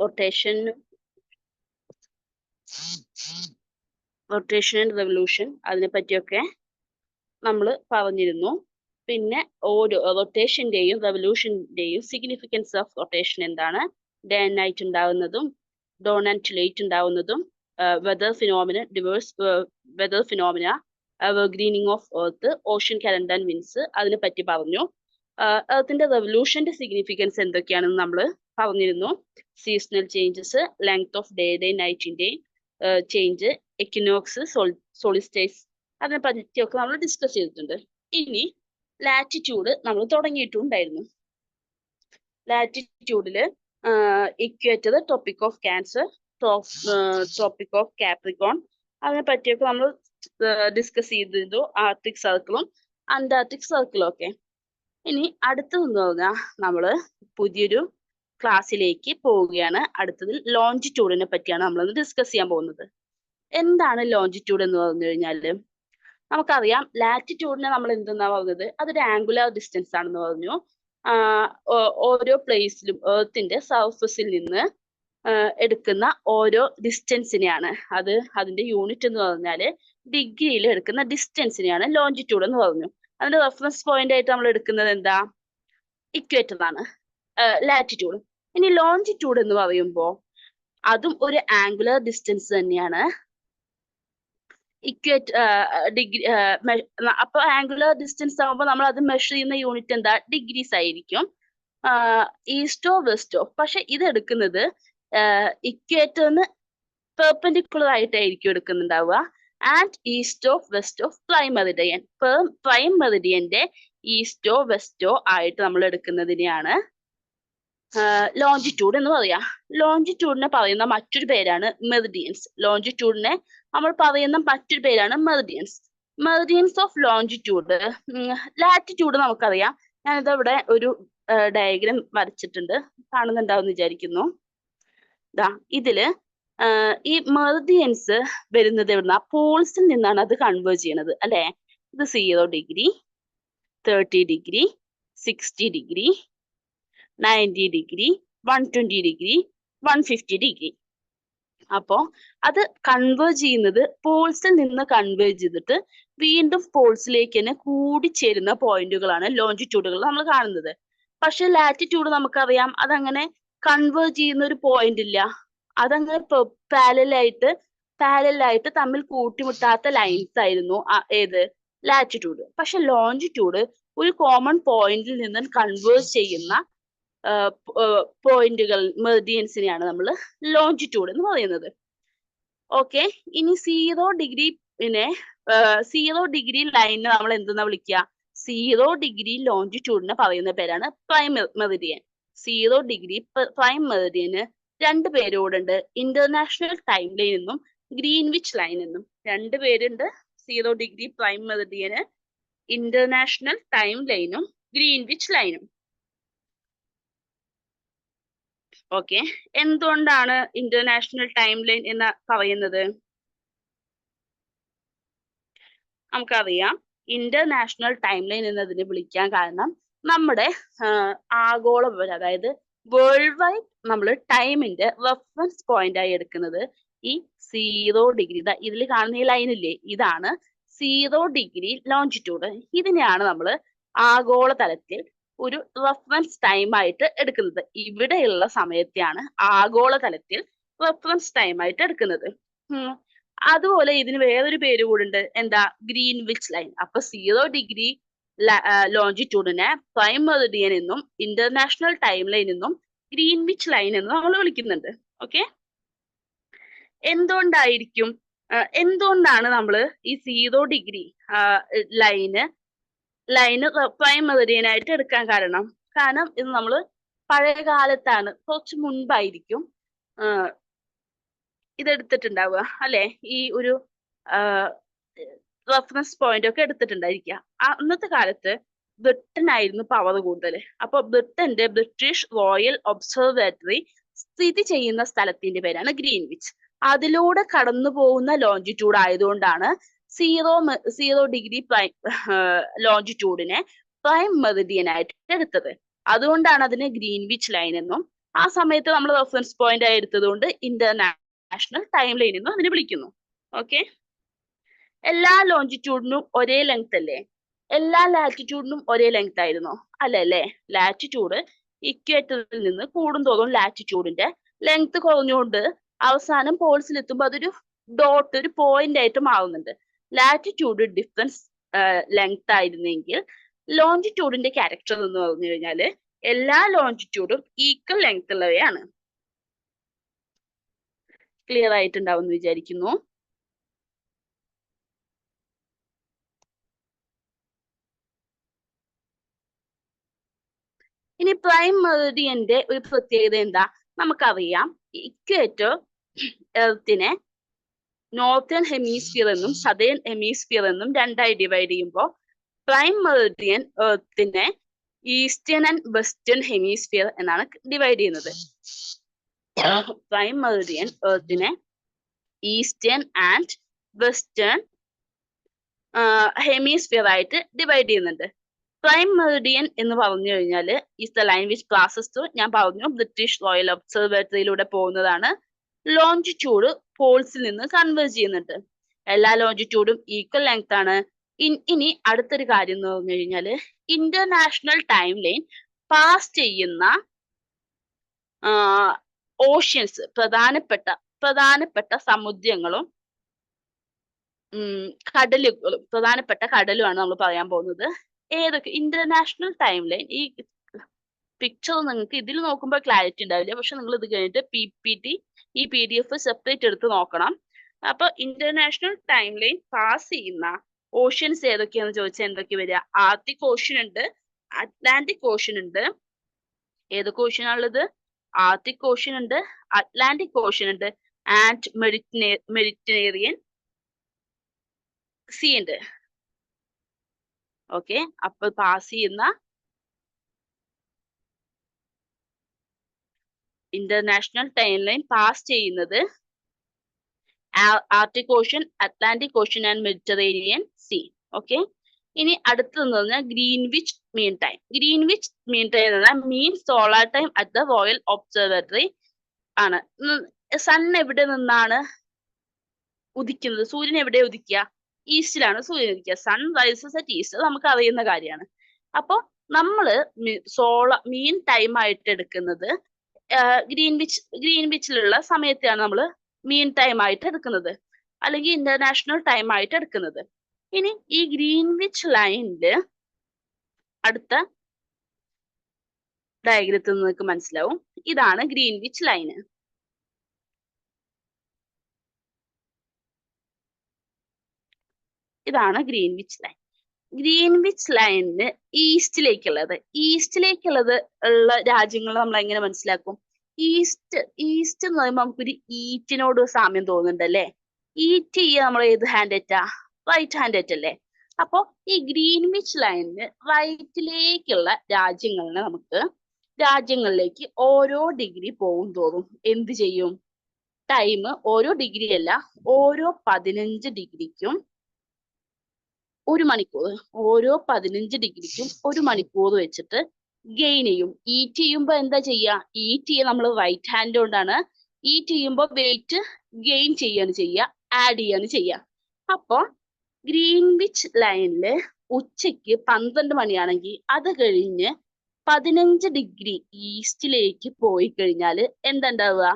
Rotation and revolution അതിനെ പറ്റിയൊക്കെ നമ്മൾ പറഞ്ഞിരുന്നു. പിന്നെ ഓരോ റൊട്ടേഷന്റെയും റെവല്യൂഷന്റെയും സിഗ്നിഫിക്കൻസ് ഓഫ് റൊട്ടേഷൻ എന്താണ്, ഡേ ആൻഡ് നൈറ്റ് ഉണ്ടാവുന്നതും ഡോൺ ആൻഡ് ലേറ്റ് ഉണ്ടാവുന്നതും, weather phenomena, diverse weather phenomena, greening of earth, ocean current and winds അതിനെ പറ്റി പറഞ്ഞു. എർത്തിന്റെ റെവല്യൂഷന്റെ സിഗ്നിഫിക്കൻസ് എന്തൊക്കെയാണെന്ന് നമ്മൾ പറഞ്ഞിരുന്നു. Seasonal changes, length of day നൈറ്റിന്റെ ചേഞ്ച്, എക്വിനോക്സ്, സോളിസ്റ്റേസ് അതിനെ പറ്റിയൊക്കെ നമ്മൾ ഡിസ്കസ് ചെയ്തിട്ടുണ്ട്. ഇനി ലാറ്റിറ്റ്യൂഡ് നമ്മൾ തുടങ്ങിയിട്ടുണ്ടായിരുന്നു. ലാറ്റിറ്റ്യൂഡില് equator, tropic of Cancer, tropic of Capricorn അതിനെ പറ്റിയൊക്കെ നമ്മൾ ഡിസ്കസ് ചെയ്തിരുന്നു. ആർട്ടിക് സർക്കിളും അന്റാർട്ടിക് സർക്കിളും ഒക്കെ. ഇനി അടുത്തതെന്ന് പറഞ്ഞാൽ നമ്മള് പുതിയൊരു ക്ലാസ്സിലേക്ക് പോവുകയാണ്. അടുത്തതിൽ ലോഞ്ചിറ്റ്യൂഡിനെ പറ്റിയാണ് നമ്മളൊന്ന് ഡിസ്കസ് ചെയ്യാൻ പോകുന്നത്. എന്താണ് ലോഞ്ചിറ്റ്യൂഡ് എന്ന് പറഞ്ഞു കഴിഞ്ഞാല്, നമുക്കറിയാം ലാറ്റിറ്റ്യൂഡിനെ നമ്മൾ എന്തെന്നാ പറഞ്ഞത്, അതൊരു ആംഗുലാർ ഡിസ്റ്റൻസ് ആണെന്ന് പറഞ്ഞു. ഓരോ പ്ലേസിലും എർത്തിന്റെ സർഫസിൽ നിന്ന് എടുക്കുന്ന ഓരോ ഡിസ്റ്റൻസിനെയാണ്, അത് അതിന്റെ യൂണിറ്റ് എന്ന് പറഞ്ഞാല് ഡിഗ്രിയിൽ എടുക്കുന്ന ഡിസ്റ്റൻസിനെയാണ് ലോഞ്ചിറ്റ്യൂഡ് എന്ന് പറഞ്ഞു. അതിന്റെ റെഫറൻസ് പോയിന്റ് ആയിട്ട് നമ്മൾ എടുക്കുന്നത് എന്താ, ഇക്വേറ്റർ ആണ്, ലാറ്റിറ്റ്യൂഡ്. ഇനി ലോഞ്ചിറ്റ്യൂഡ് എന്ന് പറയുമ്പോൾ അതും ഒരു ആംഗുലർ ഡിസ്റ്റൻസ് തന്നെയാണ്. ഡിഗ്രി അപ്പൊ ആംഗുലർ ഡിസ്റ്റൻസ് ആകുമ്പോൾ നമ്മൾ അത് മെഷർ ചെയ്യുന്ന യൂണിറ്റ് എന്താ, ഡിഗ്രീസ് ആയിരിക്കും. ഈസ്റ്റോ വെസ്റ്റോ, പക്ഷെ ഇത് എടുക്കുന്നത് ഇക്വേറ്ററിന് പെർപെൻഡിക്കുലർ ആയിട്ടായിരിക്കും എടുക്കുന്നുണ്ടാവുക. And east of west of prime meridian, prime മെറിഡിയന്റെ ഈസ്റ്റോ വെസ്റ്റോ ആയിട്ട് നമ്മൾ എടുക്കുന്നതിനെയാണ് ലോഞ്ചിറ്റ്യൂഡ് എന്ന് പറയാ. ലോഞ്ചിറ്റ്യൂഡിനെ പറയുന്ന മറ്റൊരു പേരാണ് മെറിഡിയൻസ്. ലോഞ്ചിറ്റ്യൂഡിനെ നമ്മൾ പറയുന്ന മറ്റൊരു പേരാണ് meridians. Meridians of longitude. Latitude നമുക്കറിയാം. ഞാനിത് ഇവിടെ ഒരു ഡയഗ്രാം വരച്ചിട്ടുണ്ട്, കാണുന്നുണ്ടാവും വിചാരിക്കുന്നു. ഇതില് ഈ മെറിഡിയൻസ് വരുന്നത് എവിടുന്ന, പോൾസിൽ നിന്നാണ് അത് കൺവേർട്ട് ചെയ്യണത് അല്ലെ. ഇത് 0 degree, 30 degree, 60 degree, 90 degree, 120 degree, 150 degree. അപ്പോ അത് കൺവേർട്ട് ചെയ്യുന്നത് പോൾസിൽ നിന്ന് കൺവേർട്ട് ചെയ്തിട്ട് വീണ്ടും പോൾസിലേക്ക് തന്നെ കൂടിച്ചേരുന്ന പോയിന്റുകളാണ് ലോഞ്ചിറ്റ്യൂഡുകൾ നമ്മൾ കാണുന്നത്. പക്ഷെ ലാറ്റിറ്റ്യൂഡ് നമുക്കറിയാം അതങ്ങനെ കൺവേർട്ട് ചെയ്യുന്ന ഒരു പോയിന്റ് ഇല്ല. അതങ്ങനെ പാരലായിട്ട് തമ്മിൽ കൂട്ടിമുട്ടാത്ത ലൈൻസ് ആയിരുന്നു ഏത്, ലാറ്റിറ്റ്യൂഡ്. പക്ഷെ ലോഞ്ചിറ്റ്യൂഡ് ഒരു കോമൺ പോയിന്റിൽ നിന്ന് കൺവേർട്ട് ചെയ്യുന്ന പോയിന്റുകൾ, മെറിഡിയൻസിനെയാണ് നമ്മൾ ലോഞ്ചിറ്റ്യൂഡ് എന്ന് പറയുന്നത്. ഓക്കെ, ഇനി 0 ഡിഗ്രി ലൈനിനെ നമ്മൾ എന്തെന്നാ വിളിക്കുക, 0 ഡിഗ്രി ലോഞ്ചിറ്റ്യൂഡിനെ പറയുന്ന പേരാണ് prime Meridian. 0 degree prime meridian 2 പേര് കൂടെ ഉണ്ട്, ഇന്റർനാഷണൽ ടൈം ലൈൻ എന്നും ഗ്രീൻവിച്ച് ലൈൻ എന്നും 2 പേരുണ്ട്. 0 degree prime meridian international time ലൈനും ഗ്രീൻവിച്ച് ലൈനും. ഓക്കെ, എന്തുകൊണ്ടാണ് ഇന്റർനാഷണൽ ടൈം ലൈൻ എന്ന് പറയുന്നത്? നമുക്കറിയാം ഇന്റർനാഷണൽ ടൈം ലൈൻ എന്നതിനെ വിളിക്കാൻ കാരണം നമ്മുടെ ആഗോള, അതായത് വേൾഡ് വൈഡ് നമ്മൾ ടൈമിന്റെ റെഫറൻസ് പോയിന്റ് ആയി എടുക്കുന്നത് ഈ 0 ഡിഗ്രി, ഇതിൽ കാണുന്ന ഈ ലൈനില്ലേ, ഇതാണ് 0 ഡിഗ്രി ലോഞ്ചിറ്റ്യൂഡ്. ഇതിനെയാണ് നമ്മൾ ആഗോള തലത്തിൽ ഒരു റെഫറൻസ് ടൈം ആയിട്ട് എടുക്കുന്നത്. ഇവിടെയുള്ള സമയത്തെയാണ് ആഗോള തലത്തിൽ റെഫറൻസ് ടൈം ആയിട്ട് എടുക്കുന്നത്. അതുപോലെ ഇതിന് വേറൊരു പേര് കൂടെ ഉണ്ട്, എന്താ, ഗ്രീൻവിച്ച് ലൈൻ. അപ്പൊ 0 ഡിഗ്രി ലോഞ്ചിറ്റ്യൂഡിനെ പ്രൈം മെറിഡിയൻ എന്നും ഇന്റർനാഷണൽ ടൈം ലൈൻ എന്നും ഗ്രീൻവിച്ച് ലൈൻ എന്നും നമ്മൾ വിളിക്കുന്നുണ്ട്. ഓക്കെ, എന്തുകൊണ്ടാണ് നമ്മൾ ഈ 0 ഡിഗ്രി ലൈന് പ്രൈം മെറിഡിയൻ ആയിട്ട് എടുക്കാൻ കാരണം ഇത് നമ്മൾ പഴയ കാലത്താണ്, കുറച്ച് മുൻപായിരിക്കും ഇതെടുത്തിട്ടുണ്ടാവുക അല്ലെ, ഈ ഒരു റെഫറൻസ് പോയിന്റ് ഒക്കെ എടുത്തിട്ടുണ്ടായിരിക്കുക. അന്നത്തെ കാലത്ത് ബ്രിട്ടനായിരുന്നു പവർ കൂടുതൽ. അപ്പൊ ബ്രിട്ടീഷ് റോയൽ ഒബ്സർവേറ്ററി സ്ഥിതി ചെയ്യുന്ന സ്ഥലത്തിന്റെ പേരാണ് ഗ്രീൻവിച്ച്. അതിലൂടെ കടന്നു പോകുന്ന ലോഞ്ചിറ്റ്യൂഡ് ആയതുകൊണ്ടാണ് 0 ഡിഗ്രി പ്രൈം ലോഞ്ചിറ്റ്യൂഡിനെ പ്രൈം മെറിഡിയൻ ആയിട്ട് എടുത്തത്. അതുകൊണ്ടാണ് അതിന് ഗ്രീൻവിച്ച് ലൈൻ എന്നും ആ സമയത്ത് നമ്മൾ റെഫറൻസ് പോയിന്റ് ആയി എടുത്തതുകൊണ്ട് ഇന്റർനാഷണൽ ടൈം ലൈൻ എന്ന് അതിനെ വിളിക്കുന്നു. ഓക്കെ, എല്ലാ ലോഞ്ചിറ്റ്യൂഡിനും ഒരേ ലെങ്ത് അല്ലേ? എല്ലാ ലാറ്റിറ്റ്യൂഡിനും ഒരേ ലെങ്ത് ആയിരുന്നോ? അല്ലേ, ലാറ്റിറ്റ്യൂഡ് ഇക്വേറ്ററിൽ നിന്ന് കൂടുന്തോറും ലാറ്റിറ്റ്യൂഡിന്റെ ലെങ്ത് കുറഞ്ഞുകൊണ്ട് അവസാനം പോൾസിൽ എത്തുമ്പോൾ അതൊരു ഡോട്ട്, ഒരു പോയിന്റ് ആയിട്ട് മാറുന്നുണ്ട്. ലാറ്റിറ്റ്യൂഡ് ഡിഫറൻസ് ലെങ്ത് ആയിരുന്നെങ്കിൽ ലോഞ്ചിറ്റ്യൂഡിന്റെ ക്യാരക്ടർ എന്ന് പറഞ്ഞു കഴിഞ്ഞാല് എല്ലാ ലോഞ്ചിറ്റ്യൂഡും ഈക്വൽ ലെങ്ത് ഉള്ളവയാണ്. ക്ലിയർ ആയിട്ടുണ്ടാവും എന്ന് വിചാരിക്കുന്നു. ഇനി പ്രൈം മെറിഡിയന്റെ ഒരു പ്രത്യേകത എന്താ? നമുക്കറിയാം, ഇക്വേറ്റർ എർത്തിനെ നോർത്തേൺ ഹെമിസ്ഫിയർ എന്നും സദേൺ ഹെമിസ്ഫിയർ എന്നും രണ്ടായി ഡിവൈഡ് ചെയ്യുമ്പോൾ പ്രൈം മെറിഡിയൻ എർത്തിനെ ഈസ്റ്റേൺ ആൻഡ് വെസ്റ്റേൺ ഹെമിസ്ഫിയർ എന്നാണ് ഡിവൈഡ് ചെയ്യുന്നത്. പ്രൈം മെറിഡിയൻ എർത്തിനെ ഈസ്റ്റേൺ ആൻഡ് വെസ്റ്റേൺ ഹെമിസ്ഫിയർ ആയിട്ട് ഡിവൈഡ് ചെയ്യുന്നുണ്ട്. പ്രൈം മെറിഡിയൻ എന്ന് പറഞ്ഞു കഴിഞ്ഞാൽ is the line which passes through, ഞാൻ പറഞ്ഞു, ബ്രിട്ടീഷ് റോയൽ ഒബ്സർവേറ്ററിയിലൂടെ പോകുന്നതാണ്. ലോഞ്ചിറ്റ്യൂഡ് പോൾസിൽ നിന്ന് കൺവേർജ് ചെയ്യുന്നുണ്ട്. എല്ലാ ലോഞ്ചിറ്റ്യൂഡും ഈക്വൽ ലെങ്ത് ആണ്. ഇനി അടുത്തൊരു കാര്യം എന്ന് പറഞ്ഞു കഴിഞ്ഞാൽ ഇന്റർനാഷണൽ ടൈം ലൈൻ പാസ് ചെയ്യുന്ന ഓഷ്യൻസ്, പ്രധാനപ്പെട്ട സമുദ്രങ്ങളും കടലുകളും, പ്രധാനപ്പെട്ട കടലുമാണ് നമ്മൾ പറയാൻ പോകുന്നത്. ഏതൊക്കെ ഇന്റർനാഷണൽ ടൈം ലൈൻ, ഈ പിക്ചർ നിങ്ങൾക്ക് ഇതിൽ നോക്കുമ്പോൾ ക്ലാരിറ്റി ഉണ്ടാവില്ല, പക്ഷെ നിങ്ങൾ ഇത് കഴിഞ്ഞിട്ട് PPT ഈ PDF സെപ്പറേറ്റ് എടുത്ത് നോക്കണം. അപ്പൊ ഇന്റർനാഷണൽ ടൈം ലൈൻ പാസ് ചെയ്യുന്ന ഓഷ്യൻസ് ഏതൊക്കെയാണെന്ന് ചോദിച്ചാൽ എന്തൊക്കെ വരിക? ആർട്ടിക് ഓഷ്യൻ ഉണ്ട്, അറ്റ്ലാന്റിക് ഓഷ്യൻ ഉണ്ട്. ഏതൊക്കെ ഓഷ്യൻ ആണുള്ളത്? ആർട്ടിക് ഓഷ്യൻ ഉണ്ട്, അറ്റ്ലാന്റിക് ഓഷ്യൻ ഉണ്ട്, ആൻഡ് മെഡിറ്ററേനിയൻ സീ ഉണ്ട്. ഓക്കെ, അപ്പൊ പാസ് ചെയ്യുന്ന ഇന്റർനാഷണൽ ടൈം ലൈൻ പാസ് ചെയ്യുന്നത് Arctic ocean, Atlantic ocean and Mediterranean sea. Okay, ഇനി അടുത്തതെന്ന് പറഞ്ഞാൽ Greenwich mean time. Greenwich mean time എന്ന് പറഞ്ഞാൽ mean solar time at the royal observatory ആണ്. സൺ എവിടെ നിന്നാണ് ഉദിക്കുന്നത്? സൂര്യൻ എവിടെ ഉദിക്കുക? ഈസ്റ്റിലാണ് സൂര്യൻ ഉദിക്കുക. സൺ റൈസസ് അറ്റ് ഈസ്റ്റ്, നമുക്ക് അറിയുന്ന കാര്യമാണ്. അപ്പൊ നമ്മള് മീൻ ടൈം ആയിട്ട് എടുക്കുന്നത് ഗ്രീൻവിച്ചിലുള്ള സമയത്താണ് നമ്മൾ മീൻ ടൈം ആയിട്ട് എടുക്കുന്നത്, അല്ലെങ്കിൽ ഇന്റർനാഷണൽ ടൈം ആയിട്ട് എടുക്കുന്നത്. ഇനി ഈ ഗ്രീൻവിച്ച് ലൈനില് അടുത്ത ഡയഗ്രത്തിൽ നിന്ന് നിങ്ങൾക്ക് മനസ്സിലാവും, ഇതാണ് ഗ്രീൻവിച്ച് ലൈന്. ഇതാണ് ഗ്രീൻവിച്ച് ലൈൻ. ഗ്രീൻവിച്ച് ലൈനിന് ഈസ്റ്റിലേക്കുള്ളത് ഉള്ള രാജ്യങ്ങൾ നമ്മൾ എങ്ങനെ മനസ്സിലാക്കും? ഈസ്റ്റ് എന്ന് പറയുമ്പോൾ നമുക്കൊരു ഈറ്റിനോട് സാമ്യം തോന്നുന്നുണ്ട് അല്ലേ? ഈറ്റ് ചെയ്യുക നമ്മൾ ഏത് ഹാൻഡ് അറ്റാ? റൈറ്റ് ഹാൻഡ് അറ്റ് അല്ലേ? അപ്പൊ ഈ ഗ്രീൻവിച്ച് ലൈനിന് റൈറ്റിലേക്കുള്ള രാജ്യങ്ങളിലേക്ക് ഓരോ ഡിഗ്രി പോകും തോറും എന്ത് ചെയ്യും? ടൈം ഓരോ ഡിഗ്രി അല്ല, ഓരോ 15 ഡിഗ്രിക്കും 1 മണിക്കൂർ, ഓരോ 15 ഡിഗ്രിക്കും 1 മണിക്കൂർ വെച്ചിട്ട് ഗെയിൻ ചെയ്യും. ഈറ്റ് ചെയ്യുമ്പോൾ എന്താ ചെയ്യുക? ഈറ്റ് ചെയ്യുക നമ്മൾ റൈറ്റ് ഹാൻഡ് കൊണ്ടാണ്. ഈറ്റ് ചെയ്യുമ്പോൾ വെയിറ്റ് ഗെയിൻ ആഡ് ചെയ്യാണ് ചെയ്യുക. അപ്പൊ ഗ്രീൻവിച്ച് ലൈനില് ഉച്ചയ്ക്ക് 12 മണിയാണെങ്കിൽ അത് കഴിഞ്ഞ് 15 ഡിഗ്രി ഈസ്റ്റിലേക്ക് പോയി കഴിഞ്ഞാൽ എന്താ ഉണ്ടാവുക?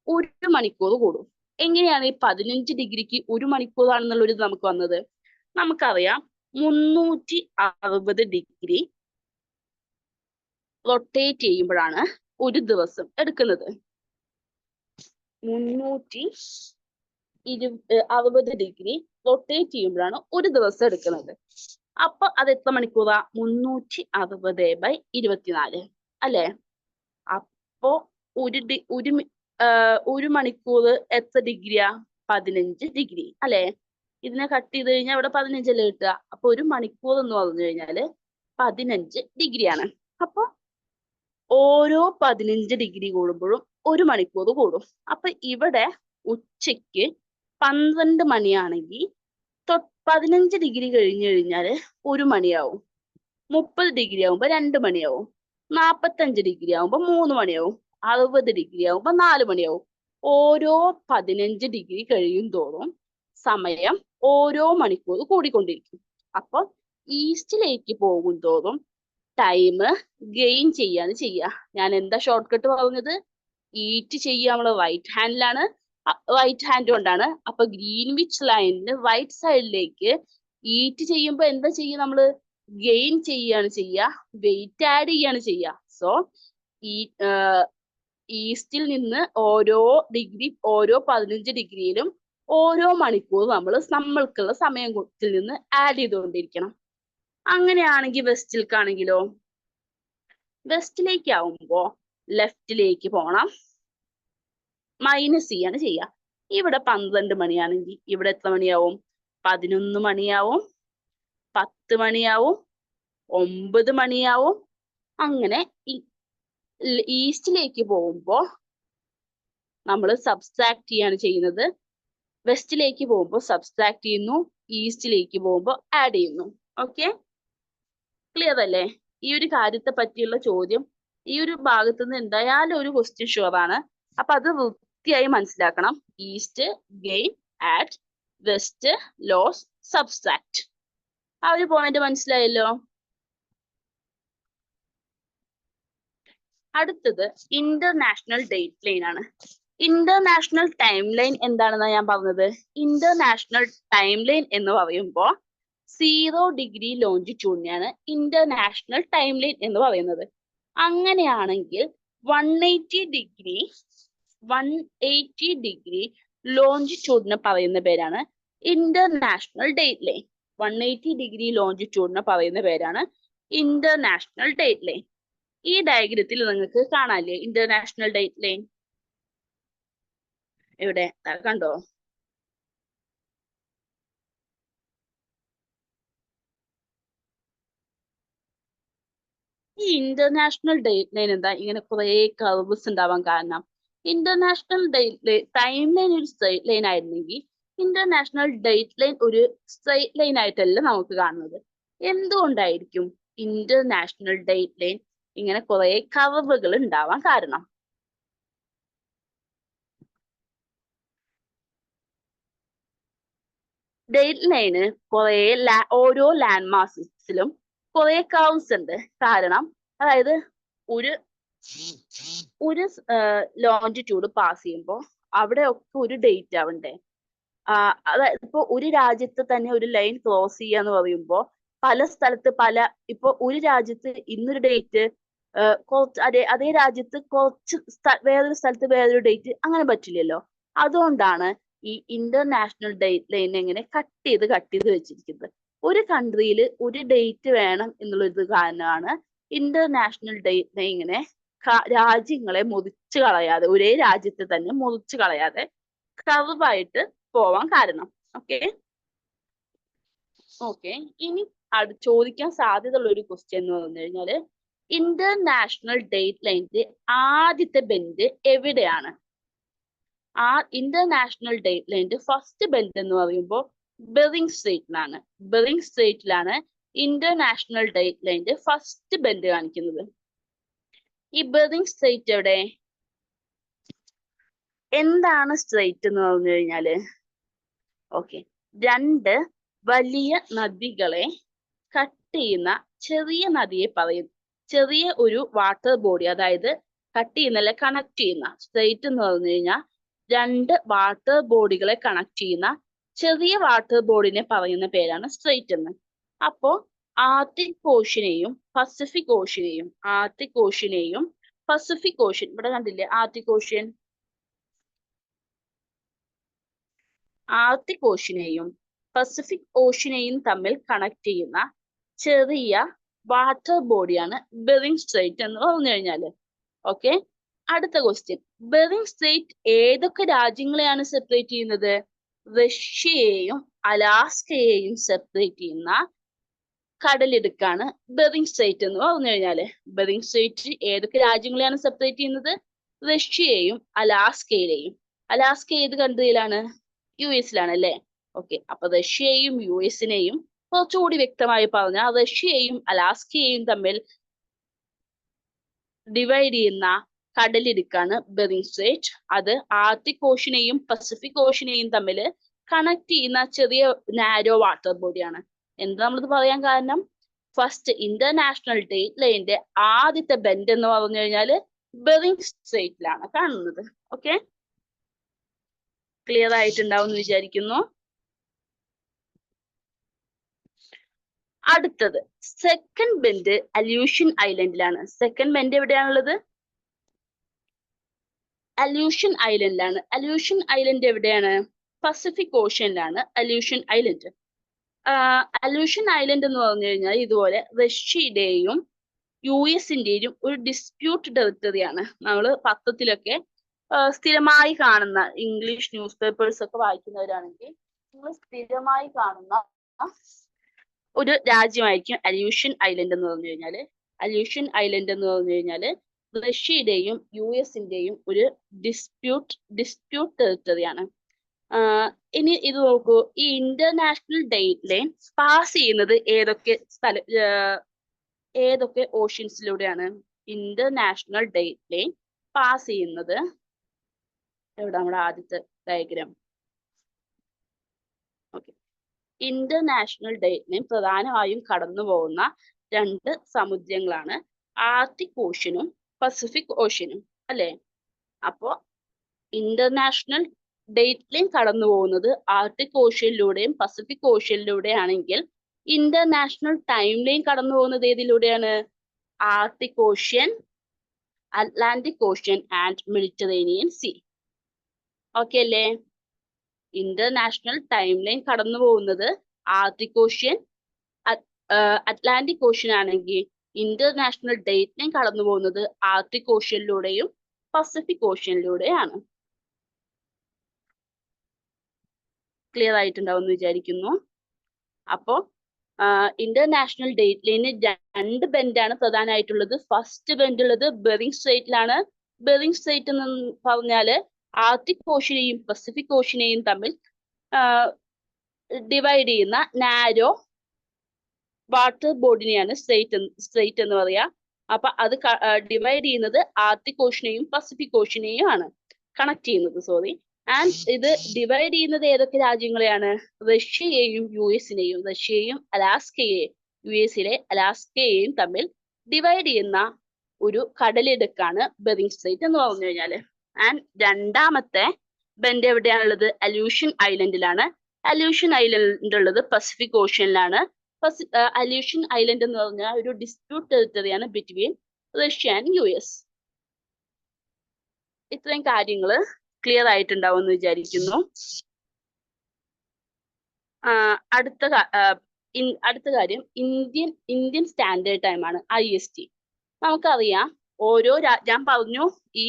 1 മണിക്കൂർ കൂടും. എങ്ങനെയാണ് ഈ 15 ഡിഗ്രിക്ക് 1 മണിക്കൂറാണെന്നുള്ളൊരു നമുക്ക് വന്നത്? നമുക്കറിയാം 360 ഡിഗ്രി റൊട്ടേറ്റ് ചെയ്യുമ്പോഴാണ് ഒരു ദിവസം എടുക്കുന്നത്. 360 ഡിഗ്രി റൊട്ടേറ്റ് ചെയ്യുമ്പോഴാണ് ഒരു ദിവസം എടുക്കുന്നത്. അപ്പൊ അത് എത്ര മണിക്കൂറാ? 360/24 അല്ലെ? അപ്പോ ഒരു മണിക്കൂർ എത്ര ഡിഗ്രിയാ? 15 ഡിഗ്രി അല്ലെ? ഇതിനെ കട്ട് ചെയ്ത് കഴിഞ്ഞാൽ ഇവിടെ 15 അല്ലേ കിട്ടുക. അപ്പൊ 1 മണിക്കൂർ എന്ന് പറഞ്ഞു കഴിഞ്ഞാല് 15 ഡിഗ്രിയാണ്. അപ്പൊ ഓരോ 15 ഡിഗ്രി കൂടുമ്പോഴും 1 മണിക്കൂർ കൂടും. അപ്പൊ ഇവിടെ ഉച്ചയ്ക്ക് 12 മണിയാണെങ്കിൽ 15 ഡിഗ്രി കഴിഞ്ഞു കഴിഞ്ഞാല് 1 മണിയാവും. 30 ഡിഗ്രി ആവുമ്പോ 2 മണിയാവും. 45 ഡിഗ്രി ആവുമ്പോ 3 മണിയാവും. 60 ഡിഗ്രി ആവുമ്പോൾ 4 മണിയാവും. ഓരോ 15 ഡിഗ്രി കഴിയും തോറും സമയം ഓരോ മണിക്കൂർ കൂടിക്കൊണ്ടിരിക്കും. അപ്പൊ ഈസ്റ്റിലേക്ക് പോകും തോറും ടൈം ഗെയിൻ ചെയ്യാണ് ചെയ്യുക. ഞാൻ എന്താ ഷോർട്ട് കട്ട് പറഞ്ഞത്? ഈറ്റ് ചെയ്യുക നമ്മള് റൈറ്റ് ഹാൻഡിലാണ്, റൈറ്റ് ഹാൻഡ് കൊണ്ടാണ്. അപ്പൊ ഗ്രീൻവിച്ച് ലൈനിന് റൈറ്റ് സൈഡിലേക്ക് ഈറ്റ് ചെയ്യുമ്പോ എന്താ ചെയ്യുക? നമ്മള് ഗെയിൻ ചെയ്യാണ് ചെയ്യുക, വെയിറ്റ് ആഡ് ചെയ്യാണ് ചെയ്യുക. സോ ഈ ഈസ്റ്റിൽ നിന്ന് ഓരോ 15 ഡിഗ്രിയിലും ഓരോ മണിക്കൂർ നമ്മൾക്കുള്ള സമയത്തിൽ നിന്ന് ആഡ് ചെയ്തുകൊണ്ടിരിക്കണം. അങ്ങനെയാണെങ്കിൽ വെസ്റ്റിലേക്കാണെങ്കിലോ, വെസ്റ്റിലേക്ക് ആവുമ്പോ ലെഫ്റ്റിലേക്ക് പോണം, മൈനസ് ചെയ്യാണ് ചെയ്യുക. ഇവിടെ 12 മണിയാണെങ്കിൽ ഇവിടെ എത്ര മണിയാവും? 11 മണിയാവും, 10 മണിയാവും, 9 മണിയാവും. അങ്ങനെ ഈസ്റ്റിലേക്ക് പോകുമ്പോ നമ്മൾ സബ്സ്ട്രാക്ട് ചെയ്യാണ് ചെയ്യുന്നത്. വെസ്റ്റിലേക്ക് പോകുമ്പോൾ സബ്സ്ട്രാക്ട് ചെയ്യുന്നു, ഈസ്റ്റിലേക്ക് പോകുമ്പോൾ ആഡ് ചെയ്യുന്നു. ഓക്കെ, ക്ലിയർ അല്ലേ? ഈ ഒരു കാര്യത്തെ പറ്റിയുള്ള ചോദ്യം ഈ ഒരു ഭാഗത്ത് നിന്ന് എന്തായാലും ഒരു ക്വസ്റ്റ്യൻ ഷുവർ ആണ്. അപ്പൊ അത് വൃത്തിയായി മനസ്സിലാക്കണം. East, gain, add, west, loss, subtract. ആ ഒരു പോയിന്റ് മനസ്സിലായല്ലോ. അടുത്തത് ഇന്റർനാഷണൽ ഡേറ്റ് ലൈൻ ആണ്. ഇന്റർനാഷണൽ ടൈം ലൈൻ എന്താണെന്നാണ് ഞാൻ പറഞ്ഞത്? ഇന്റർനാഷണൽ ടൈം ലൈൻ എന്ന് പറയുമ്പോൾ 0 ഡിഗ്രി ലോഞ്ചിറ്റ്യൂഡിനെയാണ് ഇന്റർനാഷണൽ ടൈം ലൈൻ എന്ന് പറയുന്നത്. അങ്ങനെയാണെങ്കിൽ 180 ഡിഗ്രി ലോഞ്ചിറ്റ്യൂഡിനെ പറയുന്ന പേരാണ് ഇന്റർനാഷണൽ ഡേറ്റ് ലൈൻ. 180 ഡിഗ്രി ലോഞ്ചിറ്റ്യൂഡിനെ പറയുന്ന പേരാണ് ഇന്റർനാഷണൽ ഡേറ്റ് ലൈൻ. ഈ ഡയഗ്രത്തിൽ നിങ്ങൾക്ക് കാണാല്ലേ ഇന്റർനാഷണൽ ഡേറ്റ് ലൈൻ? ഇവിടെ കണ്ടോ? ഈ ഇന്റർനാഷണൽ ഡേറ്റ് ലൈൻ എന്താ ഇങ്ങനെ കുറെ കർവ്സ് ഉണ്ടാവാൻ കാരണം? ഇന്റർനാഷണൽ ഡേറ്റ് ടൈം ലൈൻ ഒരു സ്ട്രെയിറ്റ് ലൈൻ ആയിരുന്നെങ്കിൽ ഇന്റർനാഷണൽ ഡേറ്റ് ലൈൻ ഒരു സ്ട്രെയിറ്റ് ലൈൻ ആയിട്ടല്ല നമുക്ക് കാണുന്നത്. എന്തുകൊണ്ടായിരിക്കും ഇന്റർനാഷണൽ ഡേറ്റ് ലൈൻ ഇങ്ങനെ കുറെ കർവുകൾ ഉണ്ടാവാൻ കാരണം? ഡേറ്റ് ലൈന് ഓരോ ലാൻഡ് മാസസിലും കുറെ കർവ്സ് ഉണ്ട്. കാരണം അതായത് ഒരു ലോഞ്ചിറ്റ്യൂഡ് പാസ് ചെയ്യുമ്പോൾ അവിടെ ഒക്കെ ഒരു ഡേറ്റ് ആവണ്ടേ? അതായത് ഇപ്പൊ ഒരു രാജ്യത്ത് തന്നെ ഒരു ലൈൻ ക്രോസ് ചെയ്യാന്ന് പറയുമ്പോൾ പല സ്ഥലത്ത് ഇപ്പൊ ഒരു രാജ്യത്ത് ഇന്നൊരു ഡേറ്റ്, അതേ രാജ്യത്ത് വേറൊരു സ്ഥലത്ത് വേറൊരു ഡേറ്റ്, അങ്ങനെ പറ്റില്ലല്ലോ. അതുകൊണ്ടാണ് ഈ ഇന്റർനാഷണൽ ഡേറ്റ് ലൈൻ എങ്ങനെ കട്ട് ചെയ്ത് വെച്ചിരിക്കുന്നത്. ഒരു കൺട്രിയിൽ ഒരു ഡേറ്റ് വേണം എന്നുള്ളത് കാരണമാണ് ഇന്റർനാഷണൽ ഡേറ്റ് ലൈൻ ഇങ്ങനെ രാജ്യങ്ങളെ മുറിച്ചു കളയാതെ, ഒരേ രാജ്യത്തെ തന്നെ മുറിച്ചു കളയാതെ കർവായിട്ട് പോവാൻ കാരണം. ഓക്കെ, ഇനി ചോദിക്കാൻ സാധ്യതയുള്ള ഒരു ക്വസ്റ്റ്യൻ എന്ന് പറഞ്ഞു കഴിഞ്ഞാല് ഇന്റർനാഷണൽ ഡേറ്റ് ലൈനിന്റെ ആദ്യത്തെ ബെൻഡ് എവിടെയാണ്? ഇന്റർനാഷണൽ ഡേറ്റ് ലൈനിന്റെ ഫസ്റ്റ് ബെൻഡ് എന്ന് പറയുമ്പോൾ ബെറിംഗ് സ്ട്രെയിറ്റിലാണ്. ബെറിംഗ് സ്ട്രെയിറ്റിലാണ് ഇന്റർനാഷണൽ ഡേറ്റ് ലൈനിന്റെ ഫസ്റ്റ് ബെൻഡ് കാണിക്കുന്നത്. ഈ ബെറിംഗ് സ്ട്രെയിറ്റ് എവിടെ? എന്താണ് സ്ട്രെയിറ്റ് എന്ന് പറഞ്ഞു കഴിഞ്ഞാല്, ഓക്കെ, രണ്ട് വലിയ നദികളെ കട്ട് ചെയ്യുന്ന ചെറിയ നദിയെ പറയും. ചെറിയ ഒരു വാട്ടർ ബോഡി, അതായത് കട്ട് ചെയ്യുന്നല്ല, കണക്ട് ചെയ്യുന്ന. സ്ട്രെയിറ്റ് എന്ന് പറഞ്ഞു കഴിഞ്ഞാൽ രണ്ട് വാട്ടർ ബോഡികളെ കണക്ട് ചെയ്യുന്ന ചെറിയ വാട്ടർ ബോഡിനെ പറയുന്ന പേരാണ് സ്ട്രെയിറ്റ് എന്ന്. അപ്പോ ആർട്ടിക് ഓഷ്യനെയും പസഫിക് ഓഷ്യനെയും പസഫിക് ഓഷ്യൻ, ഇവിടെ കണ്ടില്ലേ ആർട്ടിക് ഓഷ്യനെയും പസഫിക് ഓഷ്യനെയും തമ്മിൽ കണക്ട് ചെയ്യുന്ന ചെറിയ വാട്ടർ ബോഡിയാണ് ബെറിംഗ് സ്ട്രെയിറ്റ് എന്ന് പറഞ്ഞു കഴിഞ്ഞാല്. ഓക്കെ, അടുത്ത ക്വസ്റ്റ്യൻ, ബെറിംഗ് സ്ട്രെയിറ്റ് ഏതൊക്കെ രാജ്യങ്ങളെയാണ് സെപ്പറേറ്റ് ചെയ്യുന്നത്? റഷ്യയെയും അലാസ്കയെയും സെപ്പറേറ്റ് ചെയ്യുന്ന കടലിടുക്കാണ് ബെറിംഗ് സ്ട്രെയിറ്റ് എന്ന് പറഞ്ഞു കഴിഞ്ഞാല്. ബെറിംഗ് സ്ട്രെയിറ്റ് ഏതൊക്കെ രാജ്യങ്ങളെയാണ് സെപ്പറേറ്റ് ചെയ്യുന്നത്? റഷ്യയെയും അലാസ്കയിലെയും. അലാസ്ക ഏത് കൺട്രിയിലാണ്? US-ലാണ് അല്ലേ? ഓക്കെ, അപ്പൊ റഷ്യയെയും US-നെയും കുറച്ചുകൂടി വ്യക്തമായി പറഞ്ഞാൽ റഷ്യയെയും അലാസ്കയെയും തമ്മിൽ ഡിവൈഡ് ചെയ്യുന്ന കടലിടുക്കാണ് ബെറിങ് സ്ട്രേറ്റ്. അത് ആർട്ടിക് ഓഷ്യനെയും പസഫിക് ഓഷ്യനെയും തമ്മിൽ കണക്ട് ചെയ്യുന്ന ചെറിയ നാരോ വാട്ടർ ബോഡിയാണ്. എന്താ നമ്മളിത് പറയാൻ കാരണം, ഫസ്റ്റ് ഇന്റർനാഷണൽ ഡേറ്റ് ലൈനിന്റെ ആദ്യത്തെ ബെൻഡ് എന്ന് പറഞ്ഞു കഴിഞ്ഞാൽ ബെറിങ് സ്ട്രേറ്റിലാണ് കാണുന്നത്. ഓക്കെ, ക്ലിയർ ആയിട്ടുണ്ടാവും എന്ന് വിചാരിക്കുന്നു. അടുത്തത് സെക്കൻഡ് ബെൻഡ് അലൂഷ്യൻ ഐലൻഡിലാണ്. സെക്കൻഡ് ബെൻഡ് എവിടെയാണുള്ളത്? അലൂഷ്യൻ ഐലൻഡിലാണ്. അലൂഷ്യൻ ഐലൻഡ് എവിടെയാണ്? പസഫിക് ഓഷ്യനിലാണ് അലൂഷ്യൻ ഐലൻഡ്. അലൂഷ്യൻ ഐലൻഡ് എന്ന് പറഞ്ഞു കഴിഞ്ഞാൽ ഇതുപോലെ റഷ്യയുടെയും US-ന്റെയും ഒരു ഡിസ്പ്യൂട്ട് ടെറിട്ടറിയാണ്. നമ്മൾ പത്രത്തിലൊക്കെ സ്ഥിരമായി കാണുന്ന, ഇംഗ്ലീഷ് ന്യൂസ് പേപ്പേഴ്സ് ഒക്കെ വായിക്കുന്നവരാണെങ്കിൽ നിങ്ങൾ സ്ഥിരമായി കാണുന്ന ഒരു രാജ്യമായിരിക്കും അലൂഷ്യൻ ഐലൻഡ് എന്ന് പറഞ്ഞു കഴിഞ്ഞാല്. അലൂഷ്യൻ ഐലൻഡ് എന്ന് പറഞ്ഞു കഴിഞ്ഞാല് റഷ്യയുടെയും US-ന്റെയും ഒരു ഡിസ്പ്യൂട്ട് ടെറിട്ടറിയാണ്. ഇനി ഇത് നോക്കൂ, ഈ ഇന്റർനാഷണൽ ഡേറ്റ് ലൈൻ പാസ് ചെയ്യുന്നത് ഏതൊക്കെ ഓഷ്യൻസിലൂടെയാണ്? ഇന്റർനാഷണൽ ഡേറ്റ് ലൈൻ പാസ് ചെയ്യുന്നത് എവിടെ? നമ്മുടെ ആദ്യത്തെ diagram. Okay, international date line പ്രധാനമായും കടന്നു പോകുന്ന രണ്ട് സമുദ്രങ്ങളാണ് ആർട്ടിക് ഓഷ്യനും പസഫിക് ഓഷ്യനും, അല്ലെ? അപ്പോ ഇന്റർനാഷണൽ ഡേറ്റ് ലൈൻ കടന്നു പോകുന്നത് ആർട്ടിക് ഓഷ്യനിലൂടെയും പസഫിക് ഓഷ്യനിലൂടെയും ആണെങ്കിൽ ഇന്റർനാഷണൽ ടൈം ലൈൻ കടന്നു പോകുന്നത് ഏതിലൂടെയാണ്? Arctic ocean, Atlantic ocean and Mediterranean sea. Okay അല്ലേ? ഇന്റർനാഷണൽ ടൈം ലൈൻ കടന്നു പോകുന്നത് ആർട്ടിക് ഓഷ്യൻ, അറ്റ്ലാന്റിക് ഓഷ്യൻ ആണെങ്കിൽ ഇന്റർനാഷണൽ ഡേറ്റ് ലൈൻ കടന്നു പോകുന്നത് ആർട്ടിക് ഓഷ്യനിലൂടെയും പസഫിക് ഓഷ്യനിലൂടെയാണ്. ക്ലിയർ ആയിട്ടുണ്ടാവും എന്ന് വിചാരിക്കുന്നു. അപ്പോ ഇന്റർനാഷണൽ ഡേറ്റ് ലൈന് രണ്ട് ബെൻഡാണ് പ്രധാനമായിട്ടുള്ളത്. ഫസ്റ്റ് ബെൻഡ് ഉള്ളത് ബെറിങ് സ്ട്രേറ്റിലാണ്. ബെറിങ് സ്ട്രേറ്റ് എന്ന് പറഞ്ഞാല് ആർട്ടിക് ഓഷ്യനെയും പസഫിക് ഓഷ്യനെയും തമ്മിൽ ഡിവൈഡ് ചെയ്യുന്ന നാരോ വാട്ടർ ബോഡിനെയാണ് സ്ട്രേറ്റ് എന്ന് പറയാ. അപ്പൊ അത് ഡിവൈഡ് ചെയ്യുന്നത് ആർട്ടിക് ഓഷ്യനെയും പസഫിക് ഓഷ്യനെയും ആണ് കണക്ട് ചെയ്യുന്നത്. ആൻഡ് ഇത് ഡിവൈഡ് ചെയ്യുന്നത് ഏതൊക്കെ രാജ്യങ്ങളെയാണ്? റഷ്യയെയും US-നെയും. റഷ്യയും US-ലെ അലാസ്കയെയും തമ്മിൽ ഡിവൈഡ് ചെയ്യുന്ന ഒരു കടലിടുക്കാണ് ബെറിങ് സ്ട്രേറ്റ് എന്ന് പറഞ്ഞു കഴിഞ്ഞാല്. ആൻഡ് രണ്ടാമത്തെ ബെൻഡ് എവിടെയാണുള്ളത്? അലൂഷ്യൻ ഐലൻഡിലാണ്. അലൂഷ്യൻ ഐലൻഡ് ഉള്ളത് പസഫിക് ഓഷ്യനിലാണ്. അലൂഷ്യൻ ഐലൻഡ് എന്ന് പറഞ്ഞാൽ ഒരു ഡിസ്പ്യൂട്ട് ടെറിട്ടറിയാണ് ബിറ്റ്വീൻ റഷ്യ ആൻഡ് US. ഇത്രയും കാര്യങ്ങള് ക്ലിയർ ആയിട്ടുണ്ടാവും എന്ന് വിചാരിക്കുന്നു. അടുത്ത കാര്യം ഇന്ത്യൻ സ്റ്റാൻഡേർഡ് ടൈം ആണ്, IST. നമുക്കറിയാം ഞാൻ പറഞ്ഞു ഈ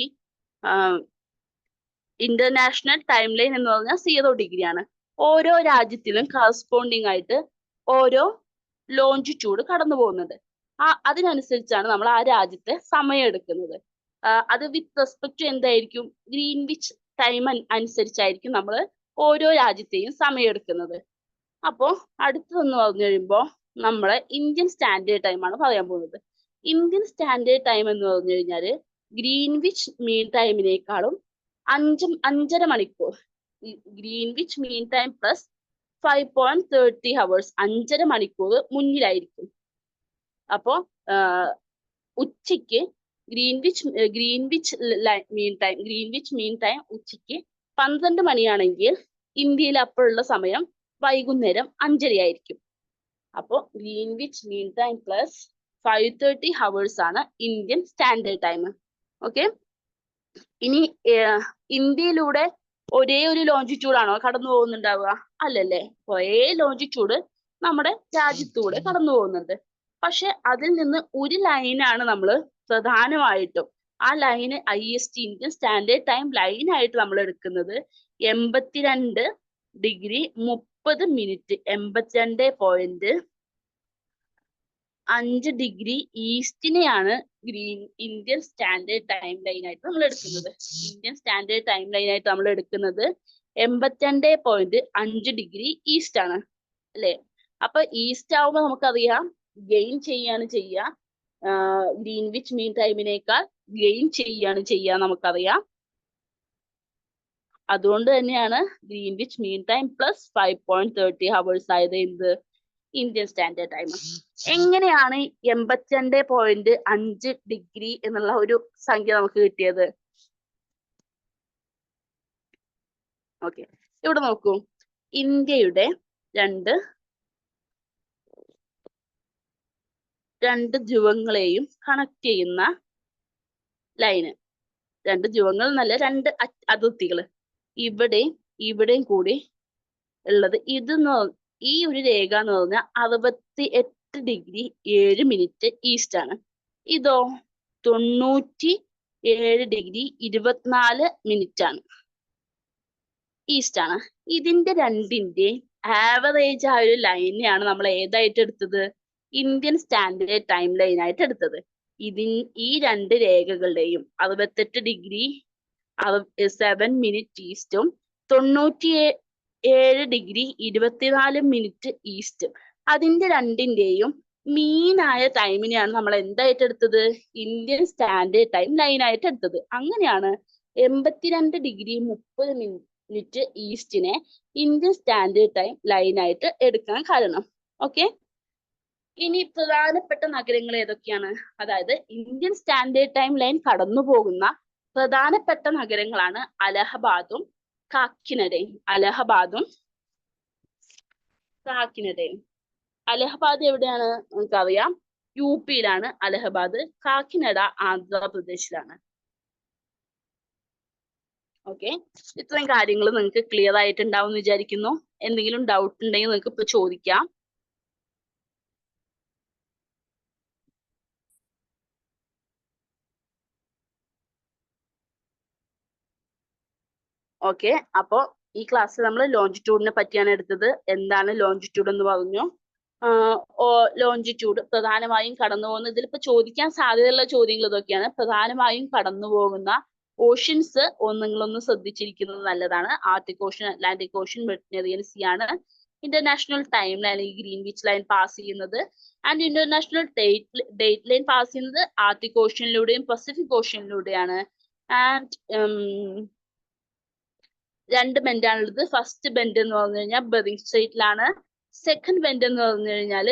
ഇന്റർനാഷണൽ ടൈം ലൈൻ എന്ന് പറഞ്ഞാൽ 0 ഡിഗ്രി ആണ്. ഓരോ രാജ്യത്തിലും കറസ്പോണ്ടിങ് ആയിട്ട് ഓരോ ലോഞ്ചിറ്റ്യൂഡ് കടന്നു പോകുന്നുണ്ട്. അതിനനുസരിച്ചാണ് നമ്മൾ ആ രാജ്യത്തെ സമയം എടുക്കുന്നത്. അത് വിത്ത് റെസ്പെക്ട് ടു എന്തായിരിക്കും? ഗ്രീൻവിച്ച് ടൈം അനുസരിച്ചായിരിക്കും നമ്മൾ ഓരോ രാജ്യത്തെയും സമയം എടുക്കുന്നത്. അപ്പോൾ അടുത്തതെന്ന് പറഞ്ഞു കഴിയുമ്പോൾ നമ്മളെ ഇന്ത്യൻ സ്റ്റാൻഡേർഡ് ടൈം ആണ് പറയാൻ പോകുന്നത്. ഇന്ത്യൻ സ്റ്റാൻഡേർഡ് ടൈം എന്ന് പറഞ്ഞു കഴിഞ്ഞാല് ഗ്രീൻവിച്ച് മീൻ ടൈമിനേക്കാളും 5.5 മണിക്കൂർ, Greenwich mean time plus 5.30 hours, 5.5 മണിക്കൂർ മുന്നിലായിരിക്കും. അപ്പോ ഉച്ചയ്ക്ക് ഗ്രീൻവിച്ച് മീൻ ടൈം ഉച്ചയ്ക്ക് 12 മണിയാണെങ്കിൽ ഇന്ത്യയിൽ അപ്പോഴുള്ള സമയം വൈകുന്നേരം 5:30 ആയിരിക്കും. അപ്പോൾ Greenwich mean time plus 5:30 hours ആണ് ഇന്ത്യൻ സ്റ്റാൻഡേർഡ് ടൈം. ഓക്കെ, ഇനി ഇന്ത്യയിലൂടെ ഒരേ ഒരു ലോഞ്ചിറ്റ്യൂഡ് ആണോ കടന്നു പോകുന്നുണ്ടാവുക? അല്ലല്ലേ, കുറേ ലോഞ്ചിറ്റ്യൂഡ് നമ്മുടെ രാജ്യത്തൂടെ കടന്നു പോകുന്നുണ്ട്. പക്ഷെ അതിൽ നിന്ന് ഒരു ലൈനാണ് നമ്മൾ പ്രധാനമായിട്ടും, ആ ലൈന് IST ഇന്ത്യൻ സ്റ്റാൻഡേർഡ് ടൈം ലൈനായിട്ട് നമ്മൾ എടുക്കുന്നത് 82 ഡിഗ്രി 30 മിനിറ്റ് 82.5 ഡിഗ്രി ഈസ്റ്റിനെയാണ് ഇന്ത്യൻ സ്റ്റാൻഡേർഡ് ടൈം ലൈനായിട്ട് നമ്മൾ എടുക്കുന്നത്. ഇന്ത്യൻ സ്റ്റാൻഡേർഡ് ടൈം ലൈനായിട്ട് നമ്മൾ എടുക്കുന്നത് 82.5 ഡിഗ്രി ഈസ്റ്റ് ആണ്, അല്ലെ? അപ്പൊ ഈസ്റ്റ് ആവുമ്പോൾ നമുക്കറിയാം ഗെയിൻ ചെയ്യാണ് ചെയ്യുക. ഗ്രീൻവിച്ച് മീൻ ടൈമിനേക്കാൾ ഗെയിൻ ചെയ്യുക നമുക്കറിയാം. അതുകൊണ്ട് തന്നെയാണ് Greenwich mean time plus 5.30 hours ആയത് എന്ത് ഇന്ത്യൻ സ്റ്റാൻഡേർഡ് ടൈം. എങ്ങനെയാണ് 82.5 ഡിഗ്രി എന്നുള്ള ഒരു സംഖ്യ നമുക്ക് കിട്ടിയത്? ഓക്കെ, ഇവിടെ നോക്കൂ, ഇന്ത്യയുടെ രണ്ട് ധ്രുവങ്ങളെയും കണക്ട് ചെയ്യുന്ന ലൈന്, രണ്ട് ധ്രുവങ്ങൾ എന്നല്ല, രണ്ട് അതിർത്തികൾ, ഇവിടെയും കൂടി ഉള്ളത് ഈ ഒരു രേഖ എന്ന് പറഞ്ഞാൽ 68 ഡിഗ്രി 7 മിനിറ്റ് ഈസ്റ്റ് ആണ്. ഇതോ 97 ഡിഗ്രി 24 മിനിറ്റ് ആണ്, ഈസ്റ്റ് ആണ്. ഇതിന്റെ രണ്ടിന്റെ ആവറേജ് ആയ ഒരു ലൈനെയാണ് നമ്മൾ ഏതായിട്ട് എടുത്തത്? ഇന്ത്യൻ സ്റ്റാൻഡേർഡ് ടൈം ലൈൻ ആയിട്ട് എടുത്തത്. ഈ രണ്ട് രേഖകളുടെയും 68 ഡിഗ്രി 7 മിനിറ്റ് ഈസ്റ്റും 97 ഡിഗ്രി 24 മിനിറ്റ് ഈസ്റ്റ്, അതിന്റെ രണ്ടിന്റെയും മീനായ ടൈമിനെയാണ് നമ്മൾ എന്തായിട്ട് എടുത്തത്? ഇന്ത്യൻ സ്റ്റാൻഡേർഡ് ടൈം ലൈൻ ആയിട്ട് എടുത്തത്. അങ്ങനെയാണ് 82 ഡിഗ്രി 30 മിനിറ്റ് ഈസ്റ്റിനെ ഇന്ത്യൻ സ്റ്റാൻഡേർഡ് ടൈം ലൈൻ ആയിട്ട് എടുക്കാൻ കാരണം. ഓക്കെ, ഇനി പ്രധാനപ്പെട്ട നഗരങ്ങൾ ഏതൊക്കെയാണ്? അതായത് ഇന്ത്യൻ സ്റ്റാൻഡേർഡ് ടൈം ലൈൻ കടന്നു പോകുന്ന പ്രധാനപ്പെട്ട നഗരങ്ങളാണ് അലഹബാദും കാക്കിനഡയും. അലഹബാദ് എവിടെയാണ്? നമുക്കറിയാം, UP-യിലാണ് അലഹബാദ്. കാക്കിനഡ ആന്ധ്രാപ്രദേശിലാണ്. ഓക്കെ, ഇത്രയും കാര്യങ്ങൾ നിങ്ങൾക്ക് ക്ലിയർ ആയിട്ടുണ്ടാവും എന്ന് വിചാരിക്കുന്നു. എന്തെങ്കിലും ഡൗട്ട് ഉണ്ടെങ്കിൽ നിങ്ങൾക്ക് ഇപ്പൊ ചോദിക്കാം. ഓക്കെ, അപ്പോ ഈ ക്ലാസ്സിൽ നമ്മൾ ലോഞ്ചിറ്റ്യൂഡിനെ പറ്റിയാണ് എടുത്തത്. എന്താണ് ലോഞ്ചിറ്റ്യൂഡ് എന്ന് പറഞ്ഞു. ലോഞ്ചിറ്റ്യൂഡ് പ്രധാനമായും കടന്നു പോകുന്ന, ഇതിലിപ്പോ ചോദിക്കാൻ സാധ്യതയുള്ള ചോദ്യങ്ങൾ ഇതൊക്കെയാണ്. പ്രധാനമായും കടന്നു പോകുന്ന ഓഷ്യൻസ് നിങ്ങളൊന്ന് ശ്രദ്ധിച്ചിരിക്കുന്നത് നല്ലതാണ്. Arctic ocean, Atlantic ocean, Mediterranean see ആണ്. ഇന്റർനാഷണൽ ടൈം ലൈൻ, ഈ ഗ്രീൻവിച്ച് ലൈൻ പാസ് ചെയ്യുന്നത്. And international date line pass ചെയ്യുന്നത് ആർട്ടിക് ഓഷ്യനിലൂടെയും പസഫിക് ഓഷ്യനിലൂടെയാണ്. ആൻഡ് രണ്ട് ബെൻഡാണുള്ളത്. ഫസ്റ്റ് ബെൻഡ് എന്ന് പറഞ്ഞു കഴിഞ്ഞാൽ ബെറിങ് സ്ട്രെയിറ്റിലാണ്. സെക്കൻഡ് ബെൻഡ് എന്ന് പറഞ്ഞു കഴിഞ്ഞാൽ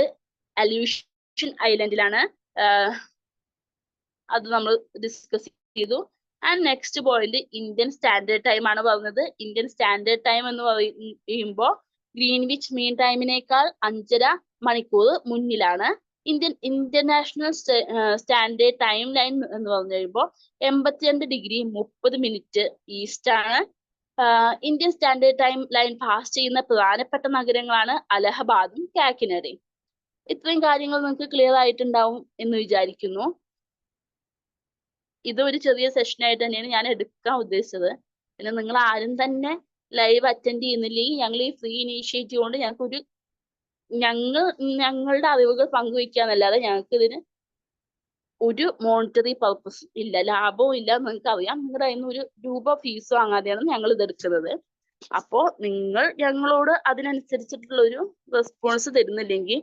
അലൂഷൻ ഐലൻഡിലാണ്. അത് നമ്മൾ ഡിസ്കസ് ചെയ്തു. And next point Indian standard time ആണ് പറഞ്ഞത്. ഇന്ത്യൻ സ്റ്റാൻഡേർഡ് ടൈം എന്ന് പറയുമ്പോൾ ഗ്രീൻവിച്ച് മീൻ ടൈമിനേക്കാൾ 5.5 മണിക്കൂർ മുന്നിലാണ്. ഇന്റർനാഷണൽ സ്റ്റാൻഡേർഡ് ടൈം ലൈൻ എന്ന് പറഞ്ഞു കഴിയുമ്പോൾ 82 ഡിഗ്രി 30 മിനിറ്റ് ഈസ്റ്റ് ആണ്. Indian standard time line pass ചെയ്യുന്ന പ്രധാനപ്പെട്ട നഗരങ്ങളാണ് അലഹബാദും കാക്കിനഡയും. ഇത്രയും കാര്യങ്ങൾ നിങ്ങൾക്ക് ക്ലിയർ ആയിട്ടുണ്ടാവും എന്ന് വിചാരിക്കുന്നു. ഇതൊരു ചെറിയ സെഷനായിട്ട് തന്നെയാണ് ഞാൻ എടുക്കാൻ ഉദ്ദേശിച്ചത്. പിന്നെ നിങ്ങൾ ആരും തന്നെ ലൈവ് അറ്റൻഡ് ചെയ്യുന്നില്ലെങ്കിൽ ഞങ്ങൾ ഈ ഫ്രീ ഇനീഷ്യേറ്റീവ് കൊണ്ട് ഞങ്ങളുടെ അറിവുകൾ പങ്കുവയ്ക്കാന്നല്ലാതെ ഞങ്ങൾക്ക് ഇതിന് ഒരു മോണിറ്ററി പർപ്പസ് ഇല്ല, ലാഭവും ഇല്ല. നിങ്ങൾക്ക് അറിയാം, നിങ്ങളുടെ കയ്യിൽ നിന്ന് ഒരു രൂപ ഫീസ് വാങ്ങാതെയാണ് ഞങ്ങൾ ഇതെടുക്കുന്നത്. അപ്പോ നിങ്ങൾ ഞങ്ങളോട് അതിനനുസരിച്ചിട്ടുള്ള ഒരു റെസ്പോൺസ് തരുന്നില്ലെങ്കിൽ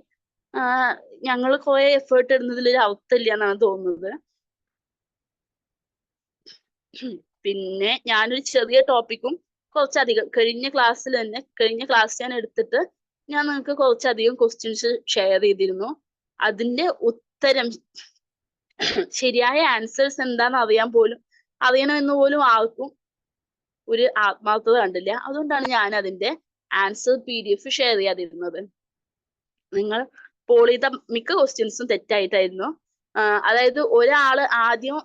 ഞങ്ങൾ കുറെ എഫേർട്ട് ഇടുന്നതിൽ ഒരു അർത്ഥമില്ല എന്നാണ് തോന്നുന്നത്. പിന്നെ ഞാനൊരു ചെറിയ ടോപ്പിക്കും കുറച്ചധികം കഴിഞ്ഞ ക്ലാസ്സിൽ ഞാൻ എടുത്തിട്ട് ഞാൻ നിങ്ങൾക്ക് കുറച്ചധികം ക്വസ്റ്റ്യൻസ് ഷെയർ ചെയ്തിരുന്നു. അതിന്റെ ഉത്തരം, ശരിയായ ആൻസേഴ്സ് എന്താണെന്ന് അറിയണമെന്ന് പോലും ആർക്കും ഒരു ആത്മാർത്ഥത കണ്ടില്ല. അതുകൊണ്ടാണ് ഞാൻ അതിന്റെ ആൻസർ PDF ഷെയർ ചെയ്യാതിരുന്നത്. നിങ്ങൾ പോൾ ചെയ്ത മിക്ക ക്വസ്റ്റ്യൻസും തെറ്റായിട്ടായിരുന്നു. അതായത് ഒരാള് ആദ്യം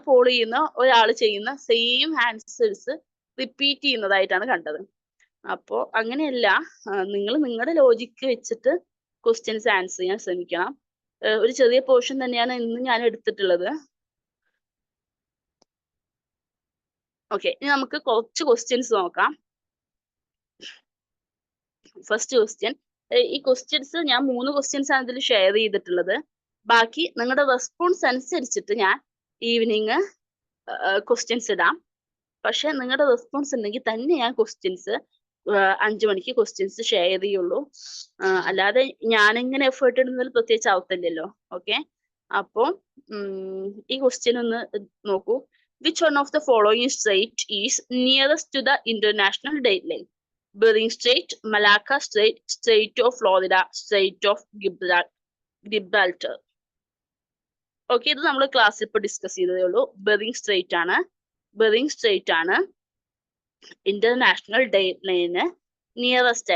പോൾ ചെയ്യുന്ന ഒരാൾ ചെയ്യുന്ന സെയിം ആൻസേഴ്സ് റിപ്പീറ്റ് ചെയ്യുന്നതായിട്ടാണ് കണ്ടത്. അപ്പോ അങ്ങനെയല്ല, നിങ്ങൾ നിങ്ങളുടെ ലോജിക്ക് വെച്ചിട്ട് ക്വസ്റ്റ്യൻസ് ആൻസർ ചെയ്യാൻ ശ്രമിക്കണം. ഒരു ചെറിയ പോർഷൻ തന്നെയാണ് ഇന്ന് ഞാൻ എടുത്തിട്ടുള്ളത്. ഓക്കെ, ഇനി നമുക്ക് കുറച്ച് ക്വസ്റ്റ്യൻസ് നോക്കാം. ഫസ്റ്റ് ക്വസ്റ്റ്യൻ, ഈ ക്വസ്റ്റ്യൻസ് ഞാൻ 3 ക്വസ്റ്റ്യൻസ് ആണ് ഇതിൽ ഷെയർ ചെയ്തിട്ടുള്ളത്. ബാക്കി നിങ്ങളുടെ റെസ്പോൺസ് അനുസരിച്ചിട്ട് ഞാൻ ഈവനിങ് ക്വസ്റ്റ്യൻസ് ഇടാം. പക്ഷെ നിങ്ങളുടെ റെസ്പോൺസ് ഉണ്ടെങ്കിൽ തന്നെ ഞാൻ ക്വസ്റ്റ്യൻസ് 5 മണിക്ക് ക്വസ്റ്റ്യൻസ് ഷെയർ ചെയ്യുള്ളൂ. അല്ലാതെ ഞാനിങ്ങനെ എഫേർട്ട് ഇടുന്നതിൽ പ്രത്യേകിച്ച് അർത്ഥമില്ലല്ലോ. ഓക്കെ, അപ്പോൾ ഈ ക്വസ്റ്റ്യൻ ഒന്ന് നോക്കൂ. Which one of the following strait is nearest to the international date line? Bering strait, Malacca strait, strait of Florida, strait of Gibraltar. Okay, ഇത് നമ്മൾ ക്ലാസ്സിൽ ഇപ്പോൾ ഡിസ്കസ് ചെയ്തതേ ഉള്ളൂ. ബെറിംഗ് സ്ട്രേറ്റ് ആണ് ഇന്റർനാഷണൽ ഡേറ്റ് ലൈന് നിയറസ്റ്റ്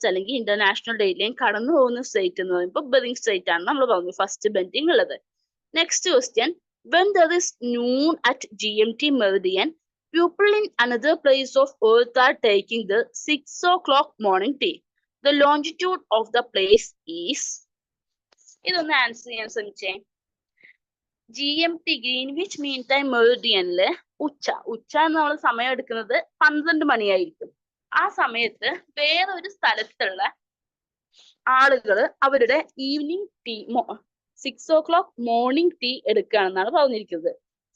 അല്ലെങ്കിൽ ഇന്റർനാഷണൽ ഡേറ്റ് ലൈൻ കടന്നു പോകുന്ന സ്ട്രേറ്റ് എന്ന് പറയുമ്പോൾ ബെറിംഗ് സ്ട്രേറ്റ് ആണ് നമ്മൾ പറഞ്ഞു ഫസ്റ്റ് ബെൻഡിങ് ഉള്ളത്. Next question, when there is noon at GMT meridian, people in another place of earth are taking the 6 o'clock morning tea. The longitude of the place is, ഇതൊന്ന് answer ചെയ്യാൻ ശ്രമിച്ചേ. GMT Greenwich mean time മെറിഡിയനില് ഉച്ച എന്ന് നമ്മൾ സമയം എടുക്കുന്നത് 12 മണിയായിരിക്കും. ആ സമയത്ത് വേറൊരു സ്ഥലത്തുള്ള ആളുകൾ അവരുടെ evening tea 6 o'clock morning tea എടുക്കുകയാണെന്നാണ് പറഞ്ഞിരിക്കുന്നത്.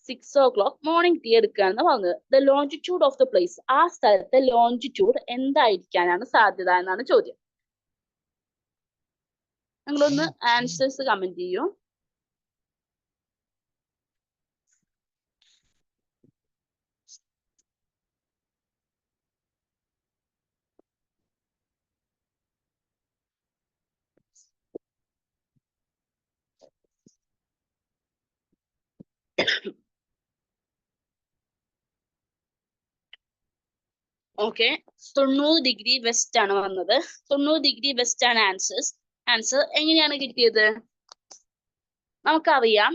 6 o'clock മോർണിംഗ് ടീ എടുക്കുകയാണെന്ന് പറഞ്ഞത്. The longitude of the place, ആ സ്ഥലത്തെ ലോഞ്ചിറ്റ്യൂഡ് എന്തായിരിക്കാനാണ് സാധ്യത എന്നാണ് ചോദ്യം. നിങ്ങളൊന്ന് ആൻസേഴ്സ് കമന്റ് ചെയ്യൂ. ഓക്കെ, 90 ഡിഗ്രി വെസ്റ്റ് ആണ് വന്നത്. 90 ഡിഗ്രി വെസ്റ്റ് ആണ് ആൻസർ. എങ്ങനെയാണ് കിട്ടിയത്? നമുക്കറിയാം,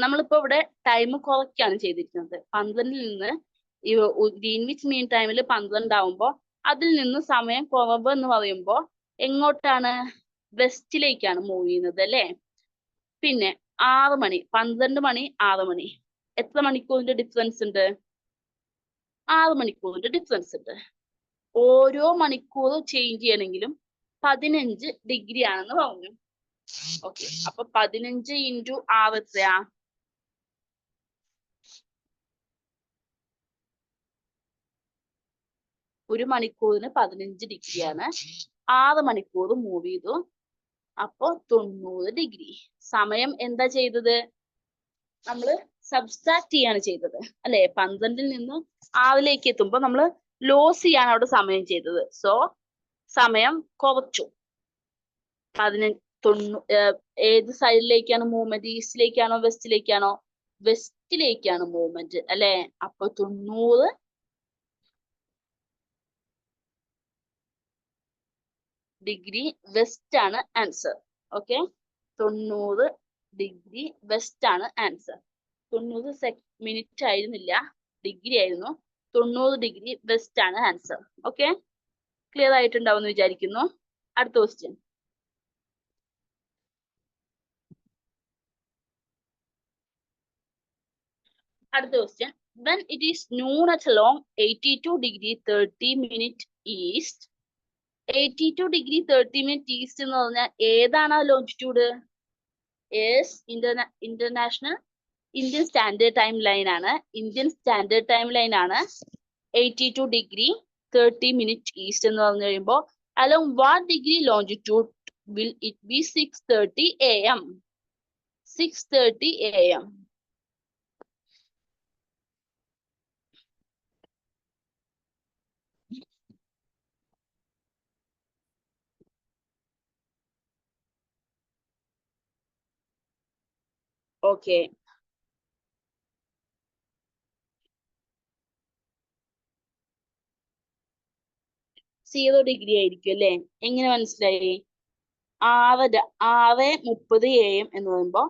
നമ്മളിപ്പോ ഇവിടെ ടൈം കുറയ്ക്കാണ് ചെയ്തിരിക്കുന്നത്. 12 നിന്ന് ഗ്രീൻവിച്ച് മീൻ ടൈമിൽ 12 ആവുമ്പോൾ അതിൽ നിന്ന് സമയം കുറവ് എന്ന് പറയുമ്പോൾ എങ്ങോട്ടാണ്? വെസ്റ്റിലേക്കാണ് മൂവ് ചെയ്യുന്നത് അല്ലേ? പിന്നെ 6 മണി, 12 മണി 6 മണി, എത്ര മണിക്കൂറിന്റെ ഡിഫറൻസ് ഉണ്ട്? 6 മണിക്കൂറിന്റെ ഡിഫറൻസ് ഉണ്ട്. ഓരോ മണിക്കൂർ ചേഞ്ച് ചെയ്യണമെങ്കിലും 15 ഡിഗ്രി ആണെന്ന് പറഞ്ഞു. ഓക്കെ, അപ്പൊ 15 ഇൻറ്റു 6 എത്രയാ? ഒരു മണിക്കൂറിന് 15 ഡിഗ്രിയാണ്. 6 മണിക്കൂർ മൂവ് ചെയ്തു, അപ്പൊ 90 ഡിഗ്രി. സമയം എന്താ ചെയ്തത്? നമ്മള് സബ്സ്ട്രാക്ട് ചെയ്യാണ് ചെയ്തത് അല്ലെ? 12 നിന്ന് 6 എത്തുമ്പോൾ നമ്മൾ ലോസ് ചെയ്യാണ് അവിടെ സമയം ചെയ്തത്. സോ സമയം കുറച്ചു. 90 ഏത് സൈഡിലേക്കാണ് മൂവ്മെന്റ്? ഈസ്റ്റിലേക്കാണോ വെസ്റ്റിലേക്കാണോ? വെസ്റ്റിലേക്കാണ് മൂവ്മെന്റ് അല്ലെ? അപ്പൊ 90 ഡിഗ്രി വെസ്റ്റ് ആണ് ആൻസർ. ഓക്കെ, 90 ഡിഗ്രി വെസ്റ്റ് ആണ് ആൻസർ. 90 മിനിറ്റ് ആയിരുന്നില്ല, ഡിഗ്രി ആയിരുന്നു. 90 ഡിഗ്രി വെസ്റ്റ് ആണ് ആൻസർ. ഓക്കെ, ക്ലിയർ ആയിട്ടുണ്ടാവും എന്ന് വിചാരിക്കുന്നു. അടുത്ത question. When it is noon at along 82 degree 30 minute east, 82 degree 30 minute east എന്ന് പറഞ്ഞാൽ ഏതാണ് ആ longitude? Indian standard time line ആണ്. 82 degree 30 minute east എന്ന് പറഞ്ഞു കഴിയുമ്പോൾ along what degree longitude will it be? 6:30 AM. 6:30 AM. Okay, 0 degree ആയിരിക്കും അല്ലേ? എങ്ങനെ മനസ്സിലായി? 6:30 AM എന്ന് പറയുമ്പോ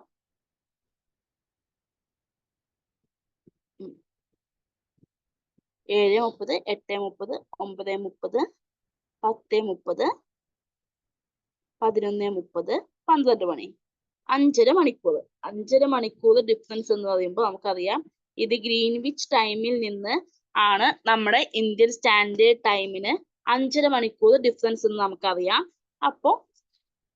7:30, 8:30, 9:30, 10:30, 11:30, 12 മണി. 5.5 മണിക്കൂർ. 5.5 മണിക്കൂർ ഡിഫറൻസ് എന്ന് പറയുമ്പോൾ നമുക്കറിയാം ഇത് ഗ്രീൻവിച്ച് ടൈമിൽ നിന്ന് ആണ് നമ്മുടെ ഇന്ത്യൻ സ്റ്റാൻഡേർഡ് ടൈമിന് 5.5 മണിക്കൂർ ഡിഫറൻസ് എന്ന് നമുക്കറിയാം. അപ്പോ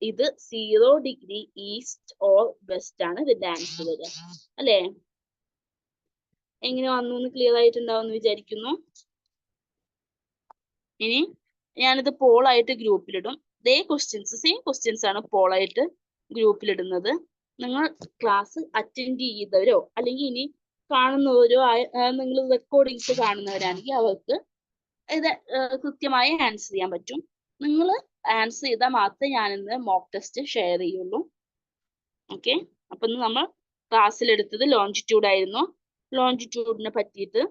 ഇത് 0 ഡിഗ്രി ഈസ്റ്റ് ഓർ വെസ്റ്റ് ആണ് ഇതിന്റെ ആൻസർ വരിക അല്ലേ? എങ്ങനെ വന്നു എന്ന് ക്ലിയർ ആയിട്ടുണ്ടാവും എന്ന് വിചാരിക്കുന്നു. ഇനി ഞാനിത് പോളായിട്ട് ഗ്രൂപ്പിലിടും. സെയിം ക്വസ്റ്റ്യൻസ് ആണ് പോളായിട്ട് ഗ്രൂപ്പിലിടുന്നത്. നിങ്ങൾ ക്ലാസ് അറ്റൻഡ് ചെയ്തവരോ അല്ലെങ്കിൽ ഇനി കാണുന്നവരോ നിങ്ങൾ റെക്കോർഡിങ്സ് കാണുന്നവരാണെങ്കിൽ അവർക്ക് ഇത് കൃത്യമായി ആൻസർ ചെയ്യാൻ പറ്റും. നിങ്ങൾ ആൻസർ ചെയ്താൽ മാത്രമേ ഞാനിന്ന് മോക്ക് ടെസ്റ്റ് ഷെയർ ചെയ്യുള്ളൂ. ഓക്കെ, അപ്പൊ ഇന്ന് നമ്മൾ ക്ലാസ്സിലെടുത്തത് ലോഞ്ചിറ്റ്യൂഡ് ആയിരുന്നു. ലോഞ്ചിറ്റ്യൂഡിനെ പറ്റിയിട്ട്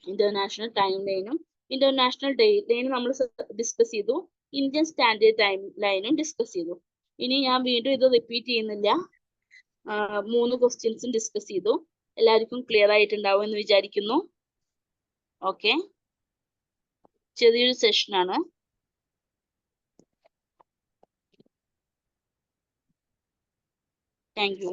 ഇന്റർനാഷണൽ ടൈം ലൈനും ഇന്റർനാഷണൽ ഡേറ്റ് ലൈനും നമ്മൾ ഡിസ്കസ് ചെയ്തു. ഇന്ത്യൻ സ്റ്റാൻഡേർഡ് ടൈം ലൈനും ഡിസ്കസ് ചെയ്തു. ഇനി ഞാൻ വീണ്ടും ഇത് റിപ്പീറ്റ് ചെയ്യുന്നില്ല. 3 ക്വസ്റ്റ്യൻസും ഡിസ്കസ് ചെയ്തു. എല്ലാവർക്കും ക്ലിയർ ആയിട്ടുണ്ടാവും എന്ന് വിചാരിക്കുന്നു. ഓക്കെ, ചെറിയൊരു സെഷനാണ്. Thank you.